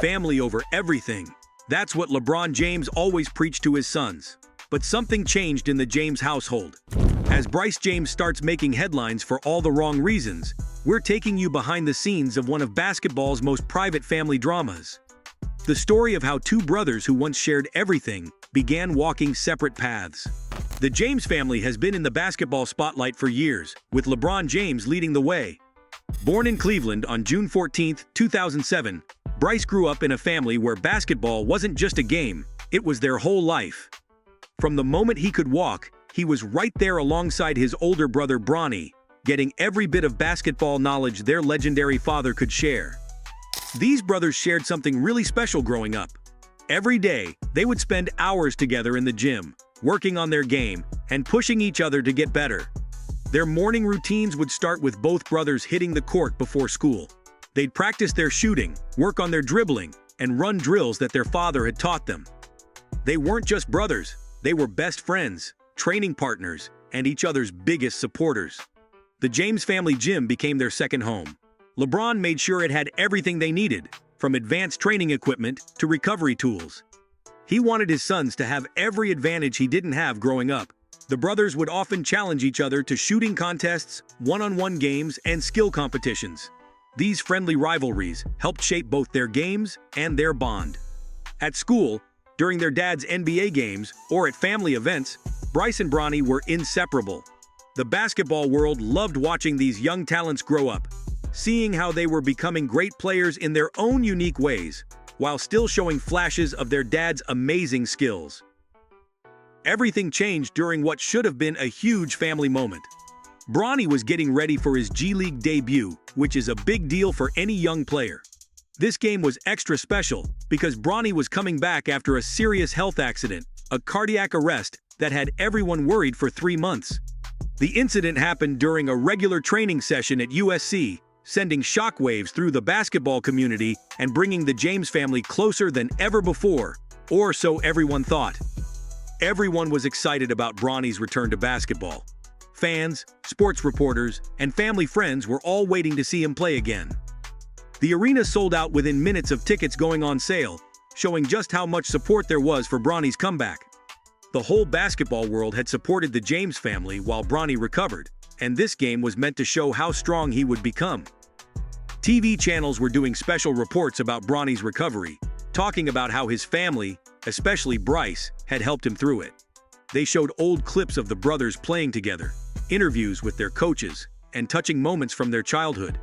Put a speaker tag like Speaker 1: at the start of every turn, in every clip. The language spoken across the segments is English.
Speaker 1: Family over everything. That's what LeBron James always preached to his sons. But something changed in the James household. As Bryce James starts making headlines for all the wrong reasons, we're taking you behind the scenes of one of basketball's most private family dramas. The story of how two brothers who once shared everything began walking separate paths. The James family has been in the basketball spotlight for years, with LeBron James leading the way. Born in Cleveland on June 14, 2007, Bryce grew up in a family where basketball wasn't just a game, it was their whole life. From the moment he could walk, he was right there alongside his older brother Bronny, getting every bit of basketball knowledge their legendary father could share. These brothers shared something really special growing up. Every day, they would spend hours together in the gym, working on their game and pushing each other to get better. Their morning routines would start with both brothers hitting the court before school. They'd practice their shooting, work on their dribbling, and run drills that their father had taught them. They weren't just brothers, they were best friends, training partners, and each other's biggest supporters. The James family gym became their second home. LeBron made sure it had everything they needed, from advanced training equipment to recovery tools. He wanted his sons to have every advantage he didn't have growing up. The brothers would often challenge each other to shooting contests, one-on-one games, and skill competitions. These friendly rivalries helped shape both their games and their bond. At school, during their dad's NBA games, or at family events, Bryce and Bronny were inseparable. The basketball world loved watching these young talents grow up, seeing how they were becoming great players in their own unique ways, while still showing flashes of their dad's amazing skills. Everything changed during what should have been a huge family moment. Bronny was getting ready for his G League debut, which is a big deal for any young player. This game was extra special because Bronny was coming back after a serious health accident, a cardiac arrest that had everyone worried for 3 months. The incident happened during a regular training session at USC, sending shockwaves through the basketball community and bringing the James family closer than ever before, or so everyone thought. Everyone was excited about Bronny's return to basketball. Fans, sports reporters, and family friends were all waiting to see him play again. The arena sold out within minutes of tickets going on sale, showing just how much support there was for Bronny's comeback. The whole basketball world had supported the James family while Bronny recovered, and this game was meant to show how strong he would become. TV channels were doing special reports about Bronny's recovery, talking about how his family, especially Bryce, had helped him through it. They showed old clips of the brothers playing together, interviews with their coaches, and touching moments from their childhood.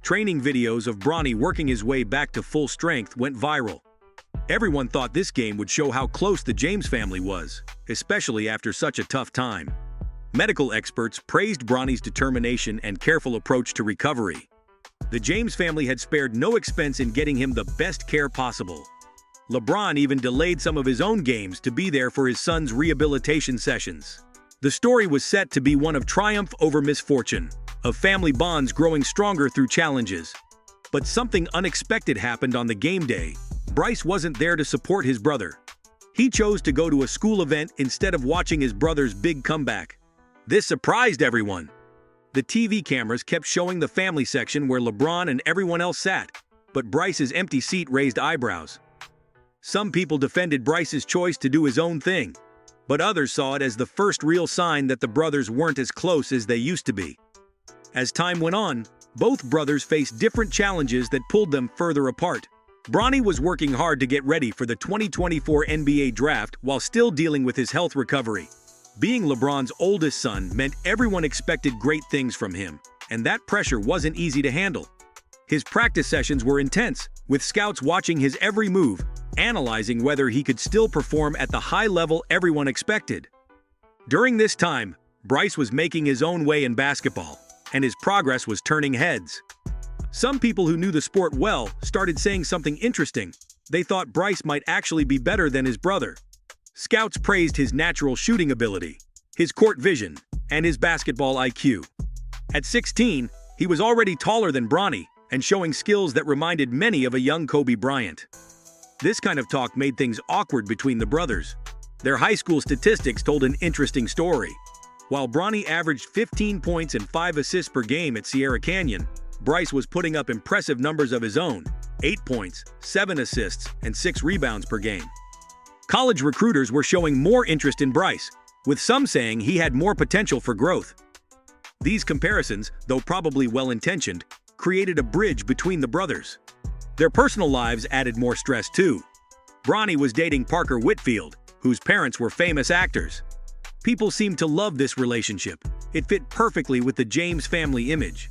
Speaker 1: Training videos of Bronny working his way back to full strength went viral. Everyone thought this game would show how close the James family was, especially after such a tough time. Medical experts praised Bronny's determination and careful approach to recovery. The James family had spared no expense in getting him the best care possible. LeBron even delayed some of his own games to be there for his son's rehabilitation sessions. The story was set to be one of triumph over misfortune, of family bonds growing stronger through challenges. But something unexpected happened on the game day. Bryce wasn't there to support his brother. He chose to go to a school event instead of watching his brother's big comeback. This surprised everyone. The TV cameras kept showing the family section where LeBron and everyone else sat, but Bryce's empty seat raised eyebrows. Some people defended Bryce's choice to do his own thing, but others saw it as the first real sign that the brothers weren't as close as they used to be. As time went on, both brothers faced different challenges that pulled them further apart. Bronny was working hard to get ready for the 2024 NBA draft while still dealing with his health recovery. Being LeBron's oldest son meant everyone expected great things from him, and that pressure wasn't easy to handle. His practice sessions were intense, with scouts watching his every move, analyzing whether he could still perform at the high level everyone expected. During this time, Bryce was making his own way in basketball, and his progress was turning heads. Some people who knew the sport well started saying something interesting. They thought Bryce might actually be better than his brother. Scouts praised his natural shooting ability, his court vision, and his basketball IQ. At 16, he was already taller than Bronny and showing skills that reminded many of a young Kobe Bryant. This kind of talk made things awkward between the brothers. Their high school statistics told an interesting story. While Bronny averaged 15 points and 5 assists per game at Sierra Canyon, Bryce was putting up impressive numbers of his own, 8 points, 7 assists, and 6 rebounds per game. College recruiters were showing more interest in Bryce, with some saying he had more potential for growth. These comparisons, though probably well-intentioned, created a bridge between the brothers. Their personal lives added more stress too. Bronny was dating Parker Whitfield, whose parents were famous actors. People seemed to love this relationship. It fit perfectly with the James family image.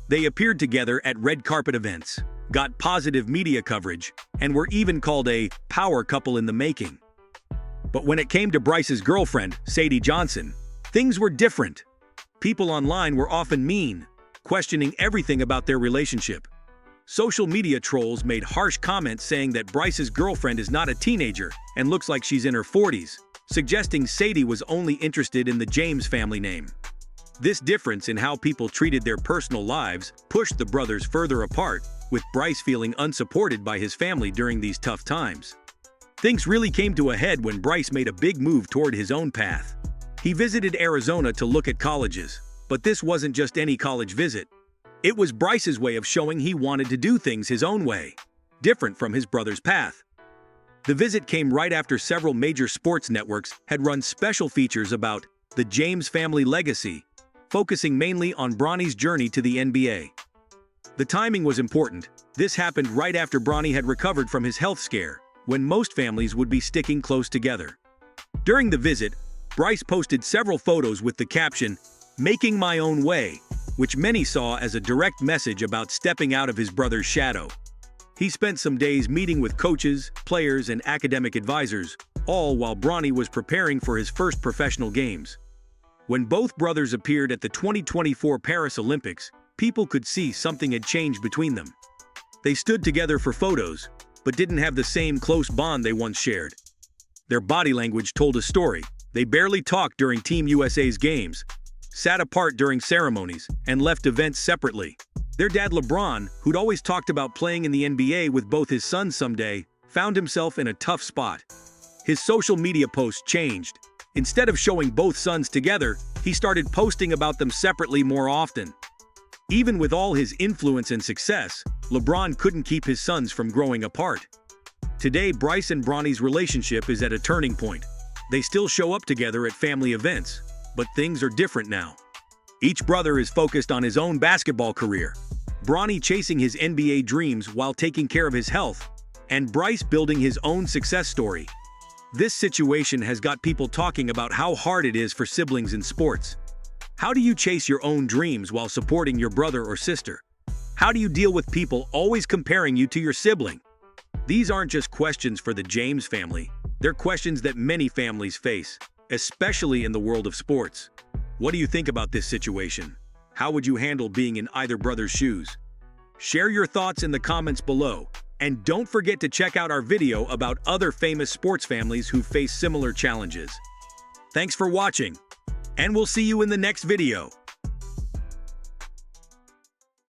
Speaker 1: They appeared together at red carpet events, got positive media coverage, and were even called a power couple in the making. But when it came to Bryce's girlfriend, Sadie Johnson, things were different. People online were often mean, questioning everything about their relationship. Social media trolls made harsh comments saying that Bryce's girlfriend is not a teenager and looks like she's in her 40s, suggesting Sadie was only interested in the James family name. This difference in how people treated their personal lives pushed the brothers further apart, with Bryce feeling unsupported by his family during these tough times. Things really came to a head when Bryce made a big move toward his own path. He visited Arizona to look at colleges, but this wasn't just any college visit. It was Bryce's way of showing he wanted to do things his own way, different from his brother's path. The visit came right after several major sports networks had run special features about the James family legacy, focusing mainly on Bronny's journey to the NBA. The timing was important. This happened right after Bronny had recovered from his health scare, when most families would be sticking close together. During the visit, Bryce posted several photos with the caption, "Making my own way," which many saw as a direct message about stepping out of his brother's shadow. He spent some days meeting with coaches, players, and academic advisors, all while Bronny was preparing for his first professional games. When both brothers appeared at the 2024 Paris Olympics, people could see something had changed between them. They stood together for photos, but didn't have the same close bond they once shared. Their body language told a story. They barely talked during Team USA's games, sat apart during ceremonies, and left events separately. Their dad LeBron, who'd always talked about playing in the NBA with both his sons someday, found himself in a tough spot. His social media posts changed. Instead of showing both sons together, he started posting about them separately more often. Even with all his influence and success, LeBron couldn't keep his sons from growing apart. Today, Bryce and Bronny's relationship is at a turning point. They still show up together at family events, but things are different now. Each brother is focused on his own basketball career, Bronny chasing his NBA dreams while taking care of his health, and Bryce building his own success story. This situation has got people talking about how hard it is for siblings in sports. How do you chase your own dreams while supporting your brother or sister? How do you deal with people always comparing you to your sibling? These aren't just questions for the James family. They're questions that many families face, especially in the world of sports. What do you think about this situation? How would you handle being in either brother's shoes? Share your thoughts in the comments below, and don't forget to check out our video about other famous sports families who face similar challenges. Thanks for watching, and we'll see you in the next video.